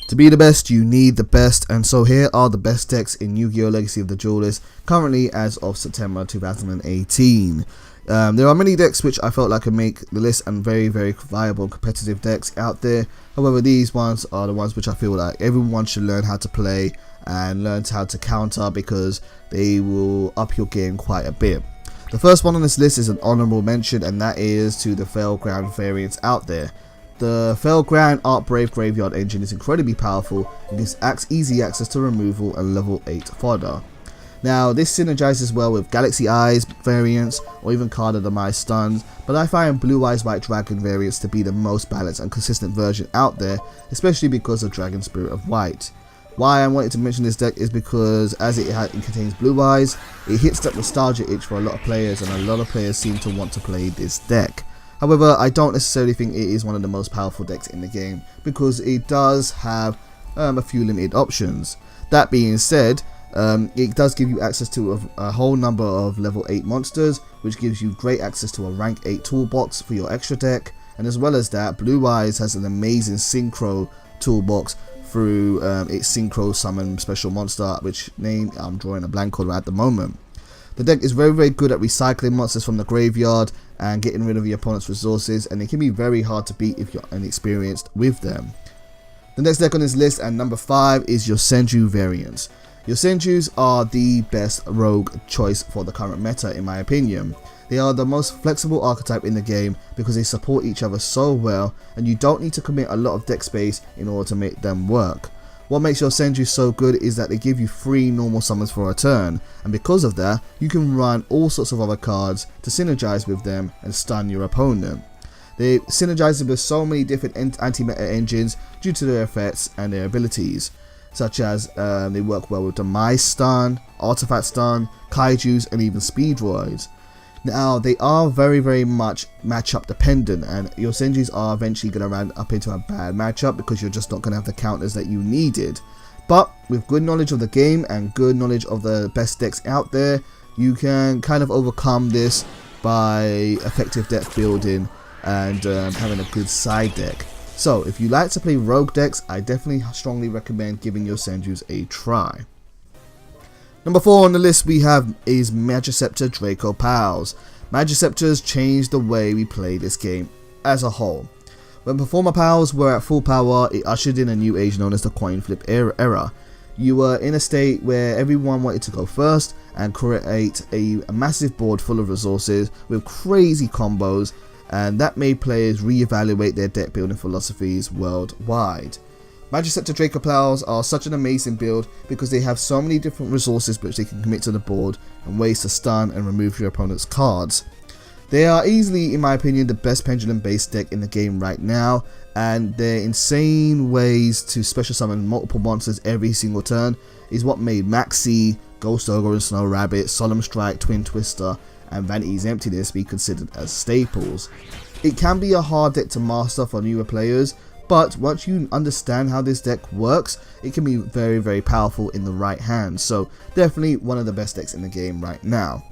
To be the best, you need the best, and so here are the best decks in Yu-Gi-Oh! Legacy of the Duelist, currently as of September 2018. There are many decks which I felt like could make the list and very viable competitive decks out there. However, these ones are the ones which I feel like everyone should learn how to play and learn how to counter, because they will up your game quite a bit. The first one on this list is an honorable mention, and that is to the Fairground variants out there. The Fairground Art Brave Graveyard engine is incredibly powerful and gives easy access to removal and level 8 fodder. Now, this synergizes well with Galaxy Eyes variants or even Card of the Demise stuns, but I find Blue Eyes White Dragon variants to be the most balanced and consistent version out there, especially because of Dragon Spirit of White. Why I wanted to mention this deck is because as it contains Blue Eyes, it hits that nostalgia itch for a lot of players, and a lot of players seem to want to play this deck. However, I don't necessarily think it is one of the most powerful decks in the game, because it does have a few limited options. That being said, it does give you access to a whole number of level 8 monsters, which gives you great access to a rank 8 toolbox for your extra deck, and as well as that, Blue Eyes has an amazing synchro toolbox through its synchro summon special monster, which name I'm drawing a blank on at the moment. The deck is very good at recycling monsters from the graveyard and getting rid of your opponent's resources, and it can be very hard to beat if you're inexperienced with them. The next deck on this list, and number 5, is your Senju variants. Your Senjus are the best rogue choice for the current meta, in my opinion. They are the most flexible archetype in the game because they support each other so well, and you don't need to commit a lot of deck space in order to make them work. What makes your Senju so good is that they give you 3 normal summons for a turn, and because of that, you can run all sorts of other cards to synergize with them and stun your opponent. They synergize with so many different anti-meta engines due to their effects and their abilities, such as they work well with Demise stun, Artifact stun, Kaijus, and even Speed Droids. Now, they are very much matchup dependent, and your Senjus are eventually going to run up into a bad matchup because you're just not going to have the counters that you needed. But with good knowledge of the game and good knowledge of the best decks out there, you can kind of overcome this by effective deck building and having a good side deck. So if you like to play rogue decks, I definitely strongly recommend giving your Senjus a try. Number 4 on the list we have is Magiceptor Draco Pals. Magiceptors changed the way we play this game as a whole. When Performer Pals were at full power, it ushered in a new age known as the coin flip era. You were in a state where everyone wanted to go first and create a massive board full of resources with crazy combos, and that made players reevaluate their deck building philosophies worldwide. Magiceptor Draco Pals are such an amazing build because they have so many different resources which they can commit to the board and ways to stun and remove your opponent's cards. They are easily, in my opinion, the best pendulum based deck in the game right now, and their insane ways to special summon multiple monsters every single turn is what made Maxi, Ghost Ogre and Snow Rabbit, Solemn Strike, Twin Twister and Vanity's Emptiness be considered as staples. It can be a hard deck to master for newer players, but once you understand how this deck works, it can be very powerful in the right hands. So definitely one of the best decks in the game right now.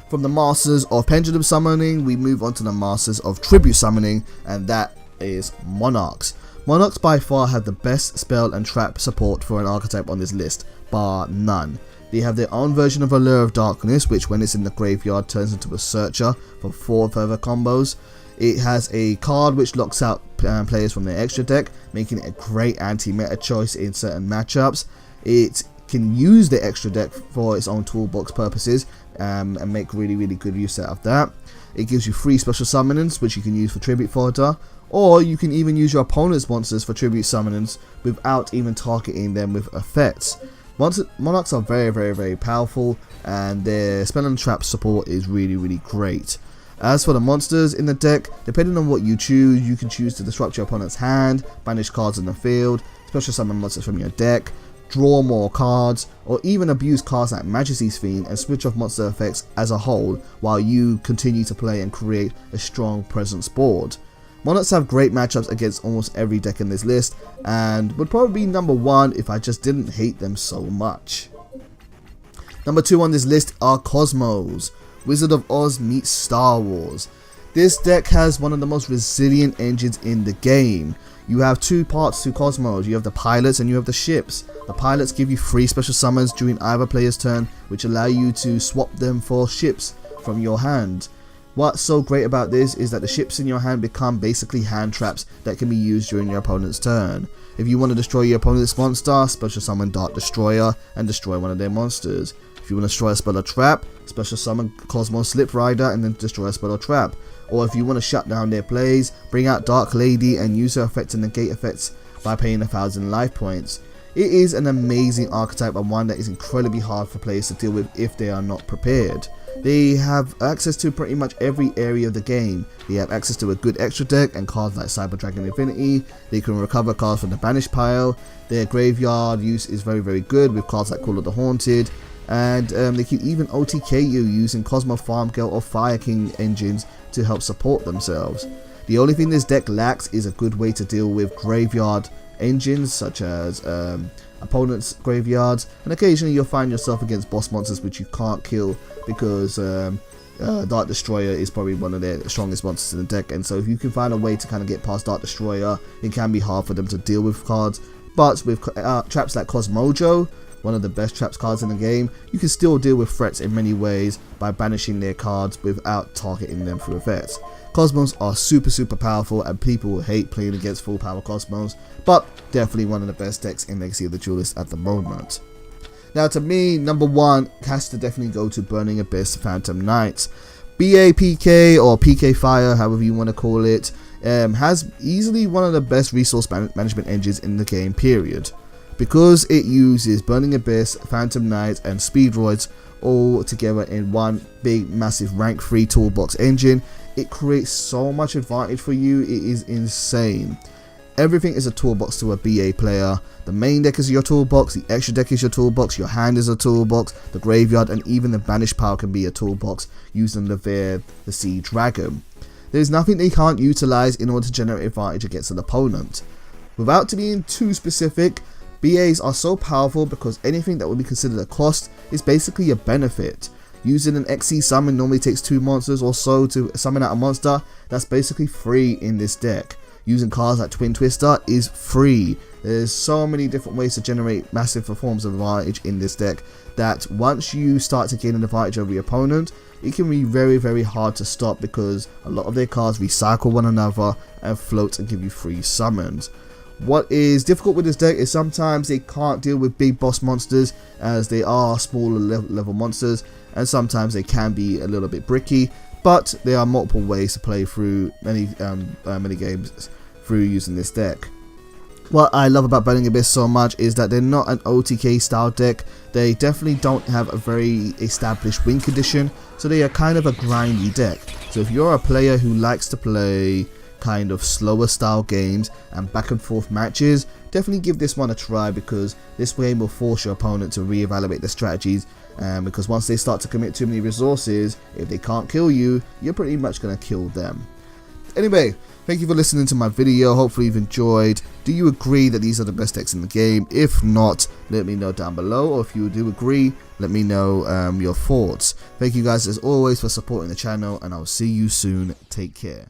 From the Masters of Pendulum Summoning, we move on to the Masters of Tribute Summoning, and that is Monarchs. Monarchs by far have the best spell and trap support for an archetype on this list, bar none. They have their own version of Allure of Darkness, which when it's in the graveyard turns into a Searcher for 4 further combos. It has a card which locks out players from their extra deck, making it a great anti-meta choice in certain matchups. It can use the extra deck for its own toolbox purposes and make really good use out of that. It gives you 3 special summons which you can use for tribute fodder, or you can even use your opponent's monsters for tribute summons without even targeting them with effects. Monarchs are very powerful, and their spell and trap support is really great. As for the monsters in the deck, depending on what you choose, you can choose to disrupt your opponent's hand, banish cards in the field, special summon monsters from your deck, draw more cards, or even abuse cards like Majesty's Fiend and switch off monster effects as a whole while you continue to play and create a strong presence board. Monarchs have great matchups against almost every deck in this list, and would probably be number 1 if I just didn't hate them so much. Number 2 on this list are Cosmos. Wizard of Oz meets Star Wars. This deck has one of the most resilient engines in the game. You have two parts to Cosmos. You have the pilots and you have the ships. The pilots give you free special summons during either player's turn, which allow you to swap them for ships from your hand. What's so great about this is that the ships in your hand become basically hand traps that can be used during your opponent's turn. If you want to destroy your opponent's monster, special summon Dart Destroyer and destroy one of their monsters. If you want to destroy a spell or trap, special summon Cosmos Slip Rider and then destroy a spell or trap. Or if you want to shut down their plays, bring out Dark Lady and use her effect to negate effects by paying 1000 life points. It is an amazing archetype and one that is incredibly hard for players to deal with if they are not prepared. They have access to pretty much every area of the game. They have access to a good extra deck and cards like Cyber Dragon Infinity. They can recover cards from the banished pile. Their graveyard use is very good with cards like Call of the Haunted. And they can even OTK you using Cosmo Farm Girl or Fire King engines to help support themselves. The only thing this deck lacks is a good way to deal with graveyard engines such as opponents' graveyards, and occasionally you'll find yourself against boss monsters which you can't kill because Dark Destroyer is probably one of their strongest monsters in the deck, and so if you can find a way to kind of get past Dark Destroyer, it can be hard for them to deal with cards. But with traps like Cosmojo, one of the best traps cards in the game, you can still deal with threats in many ways by banishing their cards without targeting them through effects. Cosmos are super powerful and people hate playing against full power Cosmos, but definitely one of the best decks in Legacy of the Duelist at the moment. Now to me, number one has to definitely go to Burning Abyss Phantom Knights. BAPK or PK Fire, however you want to call it, has easily one of the best resource management engines in the game, period. Because it uses Burning Abyss, Phantom Knights and Speedroids all together in one big massive rank 3 toolbox engine, it creates so much advantage for you, it is insane. Everything is a toolbox to a BA player. The main deck is your toolbox, the extra deck is your toolbox, your hand is a toolbox, the graveyard and even the banished power can be a toolbox using the Sea Dragon. There is nothing they can't utilize in order to generate advantage against an opponent. Without being too specific, BAs are so powerful because anything that would be considered a cost is basically a benefit. Using an XC summon normally takes 2 monsters or so to summon out a monster, that's basically free in this deck. Using cards like Twin Twister is free. There's so many different ways to generate massive forms of advantage in this deck that once you start to gain an advantage over your opponent, it can be very hard to stop because a lot of their cards recycle one another and float and give you free summons. What is difficult with this deck is sometimes they can't deal with big boss monsters as they are smaller level monsters, and sometimes they can be a little bit bricky, but there are multiple ways to play through many games through using this deck. What I love about Burning Abyss so much is that they're not an OTK style deck. They definitely don't have a very established win condition, so they are kind of a grindy deck. So if you're a player who likes to play kind of slower style games and back and forth matches, definitely give this one a try because this game will force your opponent to reevaluate their strategies, because once they start to commit too many resources, if they can't kill you, you're pretty much going to kill them. Anyway, thank you for listening to my video. Hopefully you've enjoyed. Do you agree that these are the best decks in the game? If not, let me know down below, or if you do agree, let me know your thoughts. Thank you guys as always for supporting the channel, and I'll see you soon. Take care.